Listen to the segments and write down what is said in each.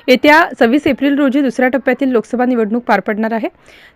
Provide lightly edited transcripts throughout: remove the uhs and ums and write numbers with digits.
येत्या 26 एप्रिल रोजी दुसऱ्या टप्प्यातील लोकसभा निवडणूक पार पडणार आहे।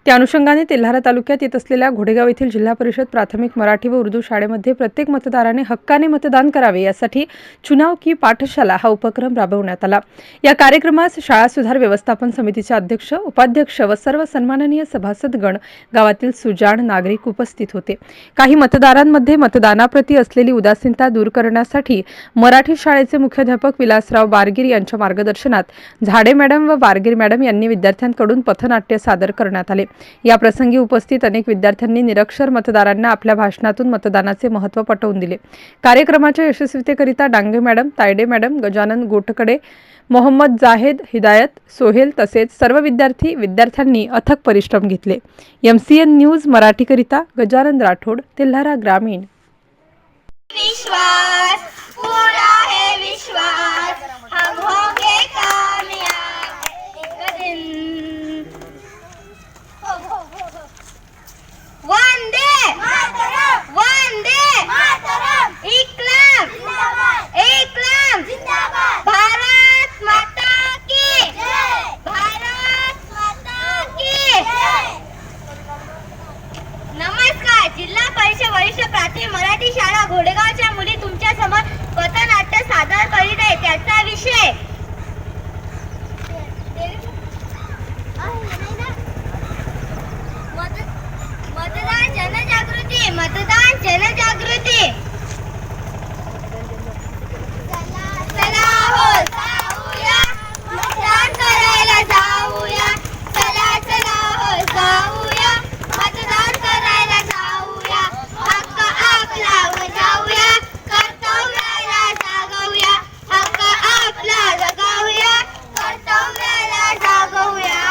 त्या अनुषंगाने तेल्हारा तालुक्यात येत असलेल्या घोडेगाव येथील जिल्हा परिषद प्राथमिक मराठी व उर्दू शाळेमध्ये प्रत्येक मतदाराने हक्काने मतदान करावे यासाठी चुनाव की पाठशाला हा उपक्रम राबवण्यात आला। या कार्यक्रमास शाळा सुधार व्यवस्थापन समितीचे अध्यक्ष, उपाध्यक्ष व सर्व सन्माननीय सभासदगण, गावातील सुजाण नागरिक उपस्थित होते। काही मतदारांमध्ये मतदानाप्रती असलेली उदासीनता दूर करण्यासाठी मराठी शाळेचे मुख्याध्यापक विलासराव बारगीर यांच्या मार्गदर्शनात झाडे मॅडम व बारगीर मॅडम यांनी विद्यार्थ्यांकडून पथनाट्य सादर करण्यात आले। या प्रसंगी उपस्थित अनेक विद्यार्थ्यांनी निरक्षर मतदारांना आपल्या भाषणातून मतदानाचे महत्त्व पटवून दिले। कार्यक्रमाच्या यशस्वीतेकरिता डांगे मॅडम, तायडे मॅडम, गजानन गोटकडे, मोहम्मद जाहेद, हिदायत, सोहेल तसेच सर्व विद्यार्थ्यांनी अथक परिश्रम घेतले। MCN न्यूज मराठीकरिता गजानन राठोड, तेल्हारा ग्रामीण। विश्वास पूरा है विश्वास, हम होंगे कामयाब एक दिन। वंदे मातरम, वंदे मातरम, इक्लाम जिंदाबाद, इक्लाम जिंदाबाद, भारत माता की जय, भारत माता की जय। नमस्कार, जिल्हा परिषद वरिष्ठ प्राथमिक मराठी शाळा घोडेगावच्या मुली तुमच्या समोर पथनाट्य सादर करीत आहे। त्याचा विषय मतदान जनजागृती, मतदान जनजागृती। चला हो जाऊया, मतदान करायला जाऊया, चला चला हो जाऊया, मतदान करायला जाऊया, हक्क आपला बजावूया, कर्तव्याला जागवूया, हक्क आपला जगावूया, कर्तव्याला जागवूया।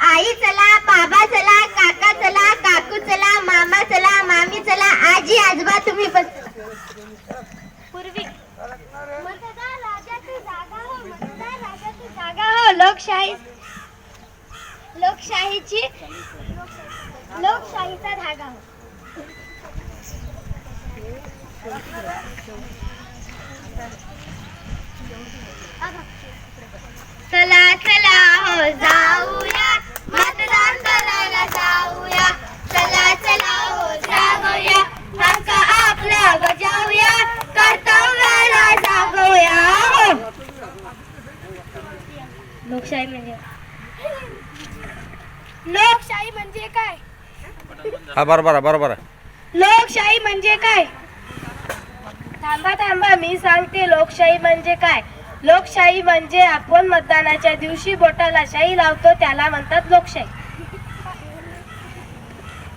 आई चला, बाबा चला, काका चला, काकू चला, मामा चला, मामी चला, आजी आजोबा तुम्ही पण। पूर्वी मतदान राजाची जागा हो, मतदान राजाची जागा हो, लोकशाहीचा धागा हो। चला चला हो जाऊया, मतदान करायला जाऊया, चला चला हो जाऊया, हक्क आपला बजावूया, कर्तव्याला जागवूया। लोकशाही म्हणजे काय? हा बरोबर। लोकशाही म्हणजे काय? थांबा मी सांगते। लोकशाही म्हणजे काय? लोकशाही म्हणजे आपण मतदानाच्या दिवशी बोटाला शाई लावतो त्याला म्हणतात लोकशाही।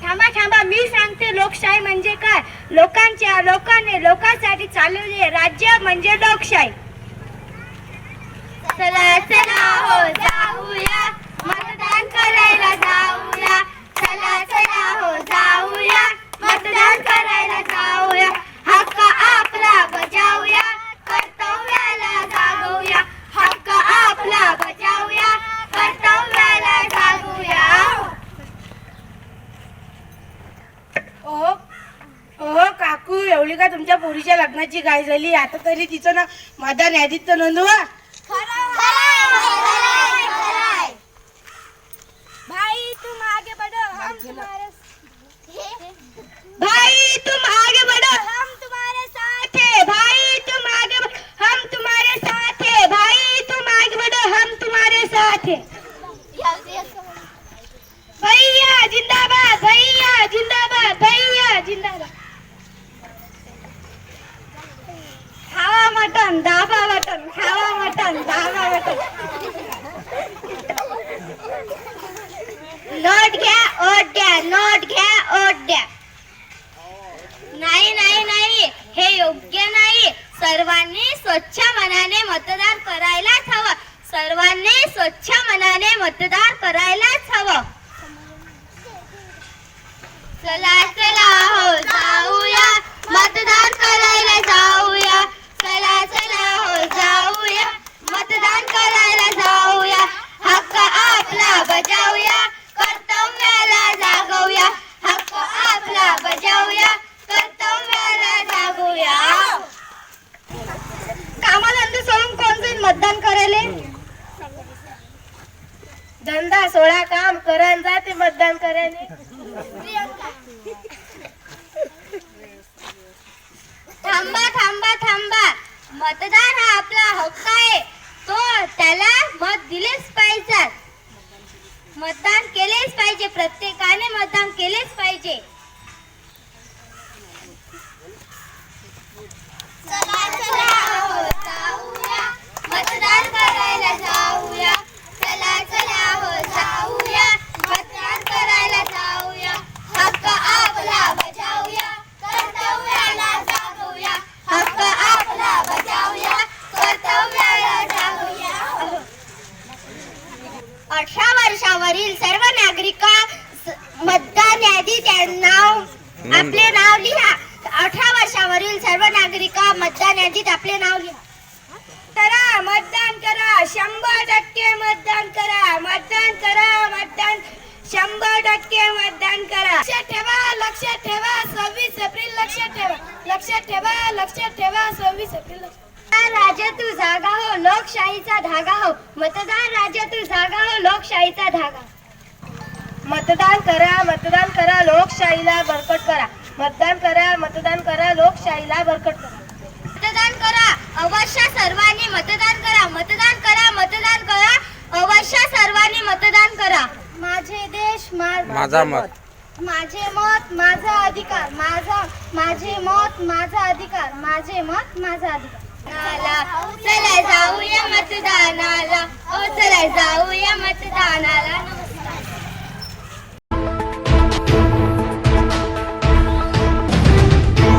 थांबा मी सांगते। लोकशाही म्हणजे काय? लोकांनी लोकांसाठी चालवले राज्य म्हणजे लोकशाही। चला चला हो जाऊया, मतदान करायला जाऊया, चला चला हो जाऊया, मतदान करायला जाऊया, हक्क आपला बजावूया, कर्तव्याला जागवूया, हक्क आपला बजावूया, कर्तव्याला जागवूया। ओहो काकू, एवढी का तुमच्या पोरीच्या लग्नाची घाई झाली? आता तरी तिचं ना मतदान यादीत तर नोंदवा। भाई तुम आगे बढ़ो, हम तुम्हारे भाई तुम आगे बढ़ो, हम तुम्हारे साथ है, भाई तुम आगे बढ़ो, हम तुम्हारे साथ है, भाई तुम आगे बढ़ो, हम तुम्हारे साथ है। भैया जिंदाबाद, भैया जिंदाबाद, भैया जिंदाबाद। खावा मटन, दाबा मटन, खावा मटन, दाबा मटन। नोट घ्या, ओट द्या, नोट घ्या, ओट द्या। नाही, हे योग्य नाही। सर्वांनी स्वच्छ मनाने मतदान करायलाच हवं, सर्वांनी स्वच्छ मनाने मतदान करायलाच हवं। चला चला हो जाऊया, मतदान करायला जाऊया, चला चला हो जाऊया, मतदान करायला जाऊया, हक्क आपला बजावूया, कर्तव्याला जागवूया, हक्क आपला बजावूया, कर्तव्याला जागवूया। मतदान करायले? धंदा सोळा काम करान जाते मतदान करायला. थांबा थांबा थांबा. मतदान हा आपला हक्क आहे, तो त्याला मत दिलेच पाहिजे. मतदान केलेच पाहिजे, प्रत्येकाने मतदान केलेच पाहिजे. चला चला हो जाऊया, मतदान करायला जाऊया. चला चला हो जाऊया, मतदान करायला जाऊया. हक्क आपला बजावूया, कर्तव्याला जागूया. हक्क आपला बजावूया, कर्तव्याला जागूया. 18 वर्षावरील सर्व नागरिका मतदान यादीत आपले नाव लिहा. 18 वर्षावरील सर्व नागरिका मतदान यादीत आपले नाव लिहा. करा मतदान करा, 100% मतदान करा. मतदान करा, मतदान 100% मतदान करा. लक्षात ठेवा, लक्षात ठेवा, 26 एप्रिल लक्षात ठेवा. लक्षात ठेवा, लक्षात ठेवा, 26 एप्रिल. राजा तू जागा हो, लोकशाहीचा धागा हो. मतदान राजा तू जागा हो, लोकशाहीचा धागा. मतदान करा, मतदान करा, लोकशाहीला बळकट करा. मतदान करा, मतदान करा, लोकशाहीला बळकट करा. मतदान करा, अवश्य सर्वांनी मतदान करा. मतदान करा, मतदान करा, अवश्य सर्वांनी मतदान करा. माझे देश माझा मत. माझे मत माझा अधिकार. माझे मत माझा अधिकार. माझे मत माझा अधिकार. चला जाऊया मतदानाला, ओ चला जाऊया मतदानाला.